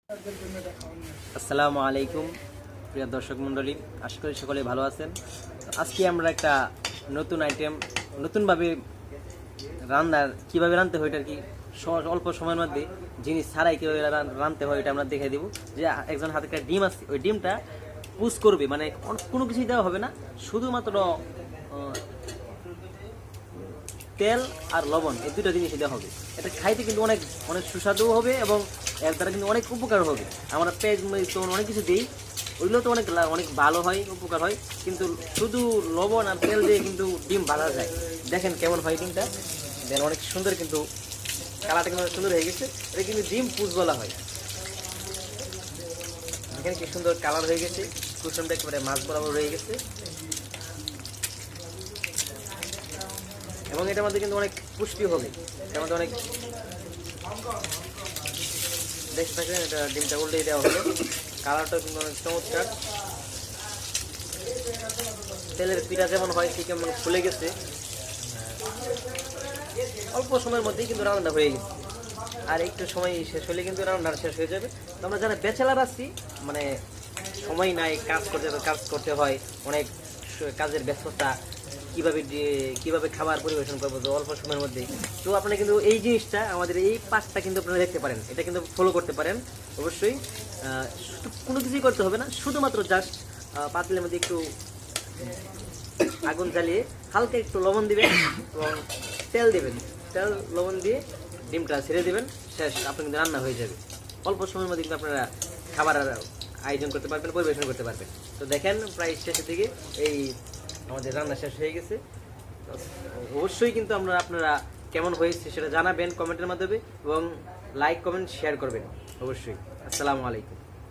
আসসালামু আলাইকুম প্রিয় দর্শক মণ্ডলী, আশা করি সকলে ভালো আছেন। আজকে আমরা একটা নতুন আইটেম, নতুনভাবে কীভাবে রাঁধতে হয়, এটা আর কি অল্প সময়ের মধ্যে জিনিস ছাড়াই কীভাবে রাঁধতে হয় এটা আমরা দেখে দিব। যে একজন হাতে একটা ডিম আছে, ওই ডিমটা পুষ করবে, মানে কোনো কিছুই দেওয়া হবে না, শুধুমাত্র তেল আর লবণ, এই দুটো জিনিস দেওয়া হবে। এটা খাইতে কিন্তু অনেক অনেক সুস্বাদু হবে এবং এর দ্বারা কিন্তু অনেক উপকার হবে। আমরা পেঁয়াজ তো অনেক কিছু দিই, ওইগুলো তো অনেক অনেক ভালো হয়, উপকার হয়, কিন্তু শুধু লবণ আর তেল দিয়ে কিন্তু ডিম ভাজা যায়। দেখেন কেমন হয় ডিমটা, দেন অনেক সুন্দর, কিন্তু কালারটা কিন্তু সুন্দর হয়ে গেছে। এটা কিন্তু ডিম পুষ বলা হয়। এখানে কি সুন্দর কালার হয়ে গেছে, কুসুমটা একেবারে মাছ বরাবর রয়ে গেছে এবং এটার মধ্যে কিন্তু অনেক পুষ্টি হবে। এটার মধ্যে অনেক দেখতে থাকেন, এটা ডিমটা উল্টে দেওয়া হলো, কালারটা কিন্তু অনেক চমৎকার। তেলের পিঠা যেমন হয় ঠিক এমন ফুলে গেছে, অল্প সময়ের মধ্যেই কিন্তু রান্না হয়ে গেছে। আর একটু সময় শেষ হলে কিন্তু রান্না শেষ হয়ে যাবে। তো আমরা যারা ব্যাচেলার আছি, মানে সময় নাই, কাজ করতে হয়, অনেক কাজের ব্যস্ততা, কিভাবে খাবার পরিবেশন করবো তো অল্প সময়ের মধ্যে, তো আপনারা কিন্তু এই জিনিসটা, আমাদের এই পাঁচটা কিন্তু আপনারা দেখতে পারেন, এটা কিন্তু ফলো করতে পারেন অবশ্যই। কোনো কিছুই করতে হবে না, শুধুমাত্র জাস্ট পাতিলের মধ্যে একটু আগুন জ্বালিয়ে হালকা একটু লবণ দিবেন এবং তেল দিবেন, তেল লবণ দিয়ে ডিমটা ছেড়ে দেবেন, শেষ, আপনার কিন্তু রান্না হয়ে যাবে। অল্প সময়ের মধ্যে কিন্তু আপনারা খাবার আয়োজন করতে পারবেন, পরিবেশন করতে পারবেন। তো দেখেন প্রায় শেষের দিকে এই আমাদের রান্না শেষ হয়ে গেছে। অবশ্যই কিন্তু আপনারা কেমন হয়েছে সেটা জানাবেন কমেন্টের মাধ্যমে এবং লাইক কমেন্ট শেয়ার করবেন অবশ্যই। আসসালামু আলাইকুম।